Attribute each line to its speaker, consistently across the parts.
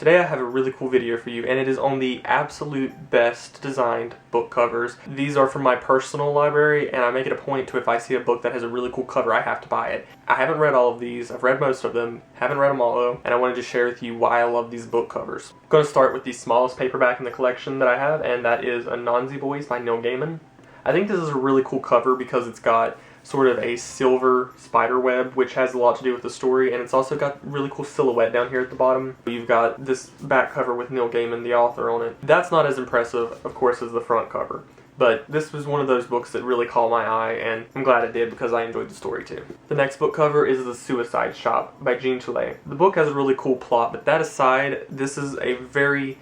Speaker 1: Today I have a really cool video for you, and it is on the absolute best designed book covers. These are from my personal library, and I make it a point to, if I see a book that has a really cool cover, I have to buy it. I haven't read all of these, I've read most of them, haven't read them all though, and I wanted to share with you why I love these book covers. I'm going to start with the smallest paperback in the collection that I have, and that is Anansi Boys by Neil Gaiman. I think this is a really cool cover because it's got sort of a silver spider web, which has a lot to do with the story, and it's also got really cool silhouette down here at the bottom. You've got this back cover with Neil Gaiman, the author, on it. That's not as impressive, of course, as the front cover, but this was one of those books that really caught my eye, and I'm glad it did because I enjoyed the story too. The next book cover is The Suicide Shop by Jean Chile. The book has a really cool plot, but that aside, this is a very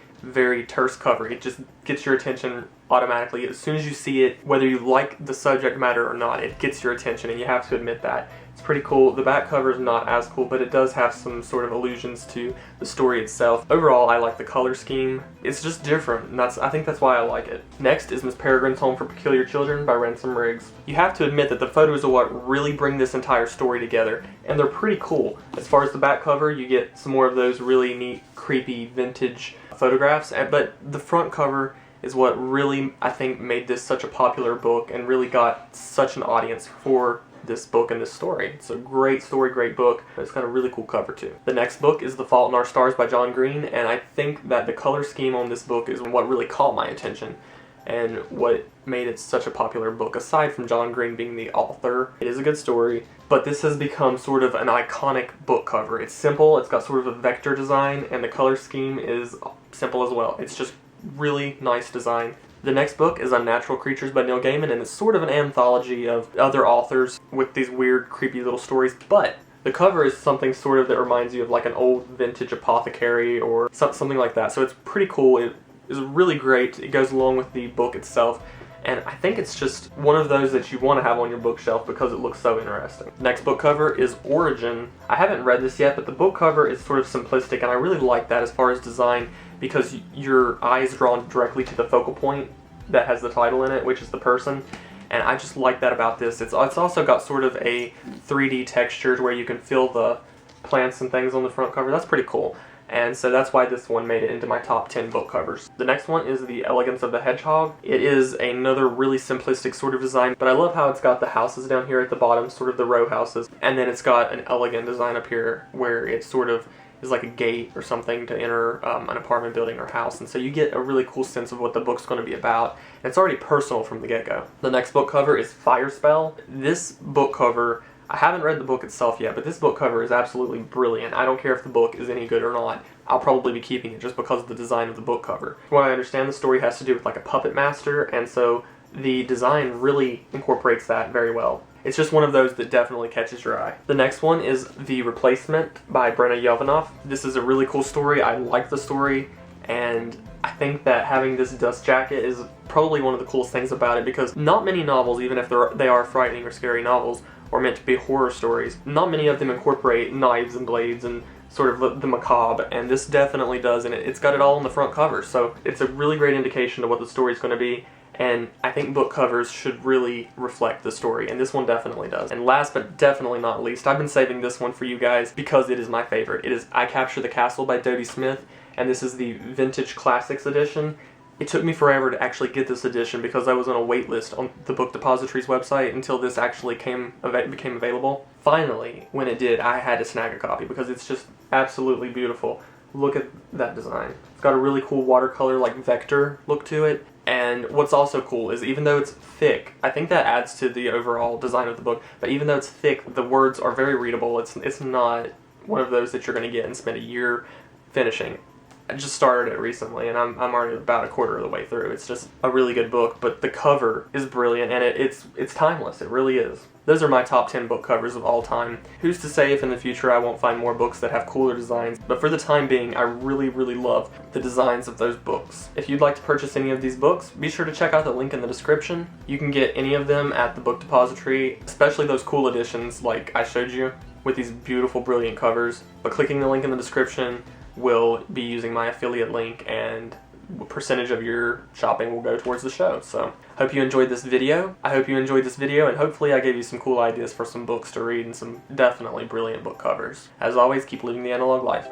Speaker 1: terse cover. It just gets your attention automatically. As soon as you see it, whether you like the subject matter or not, it gets your attention, and you have to admit that. It's pretty cool. The back cover is not as cool, but it does have some sort of allusions to the story itself. Overall, I like the color scheme. It's just different, and I think that's why I like it. Next is Miss Peregrine's Home for Peculiar Children by Ransom Riggs. You have to admit that the photos are what really bring this entire story together, and they're pretty cool. As far as the back cover, you get some more of those really neat, creepy, vintage photographs, but the front cover is what really, I think, made this such a popular book and really got such an audience for this book and this story. It's a great story, great book. It's got a really cool cover too. The next book is The Fault in Our Stars by John Green, and I think that the color scheme on this book is what really caught my attention and what made it such a popular book. Aside from John Green being the author, it is a good story, but this has become sort of an iconic book cover. It's simple, it's got sort of a vector design, and the color scheme is simple as well. It's just really nice design. The next book is Unnatural Creatures by Neil Gaiman, and it's sort of an anthology of other authors with these weird, creepy little stories, but the cover is something sort of that reminds you of like an old vintage apothecary or something like that, so it's pretty cool. It is really great. It goes along with the book itself, and I think it's just one of those that you want to have on your bookshelf because it looks so interesting. Next book cover is Origin. I haven't read this yet, but the book cover is sort of simplistic, and I really like that as far as design because your eye is drawn directly to the focal point that has the title in it, which is the person, and I just like that about this. It's also got sort of a 3D texture where you can feel the plants and things on the front cover. That's pretty cool. And so that's why this one made it into my top 10 book covers. The next one is The Elegance of the Hedgehog. It is another really simplistic sort of design, but I love how it's got the houses down here at the bottom, sort of the row houses, and then it's got an elegant design up here where it sort of is like a gate or something to enter an apartment building or house, and so you get a really cool sense of what the book's going to be about. And it's already personal from the get-go. The next book cover is Fire Spell. This book cover, I haven't read the book itself yet, but this book cover is absolutely brilliant. I don't care if the book is any good or not. I'll probably be keeping it just because of the design of the book cover. From what I understand, the story has to do with like a puppet master, and so the design really incorporates that very well. It's just one of those that definitely catches your eye. The next one is The Replacement by Brenna Yovanov. This is a really cool story. I like the story, and I think that having this dust jacket is probably one of the coolest things about it, because not many novels, even if they are frightening or scary novels, or meant to be horror stories, not many of them incorporate knives and blades and sort of the macabre, and this definitely does, and it's got it all on the front cover, so it's a really great indication of what the story's going to be. And I think book covers should really reflect the story, and this one definitely does. And last but definitely not least, I've been saving this one for you guys because it is my favorite. It is I Capture the Castle by Dodie Smith, and this is the Vintage Classics edition. It took me forever to actually get this edition because I was on a wait list on the Book Depository's website until this actually became available. Finally, when it did, I had to snag a copy because it's just absolutely beautiful. Look at that design. It's got a really cool watercolor, like vector look to it. And what's also cool is even though it's thick, I think that adds to the overall design of the book, but even though it's thick, the words are very readable. It's not one of those that you're going to get and spend a year finishing. I just started it recently, and I'm already about a quarter of the way through. It's just a really good book, but the cover is brilliant, and it's timeless. It really is. Those are my top 10 book covers of all time. Who's to say if in the future I won't find more books that have cooler designs, but for the time being, I really love the designs of those books. If you'd like to purchase any of these books, be sure to check out the link in the description. You can get any of them at the Book Depository, especially those cool editions like I showed you with these beautiful, brilliant covers. But clicking the link in the description will be using my affiliate link, and a percentage of your shopping will go towards the show. So, hope you enjoyed this video. I hope you enjoyed this video, and hopefully I gave you some cool ideas for some books to read and some definitely brilliant book covers. As always, keep living the analog life.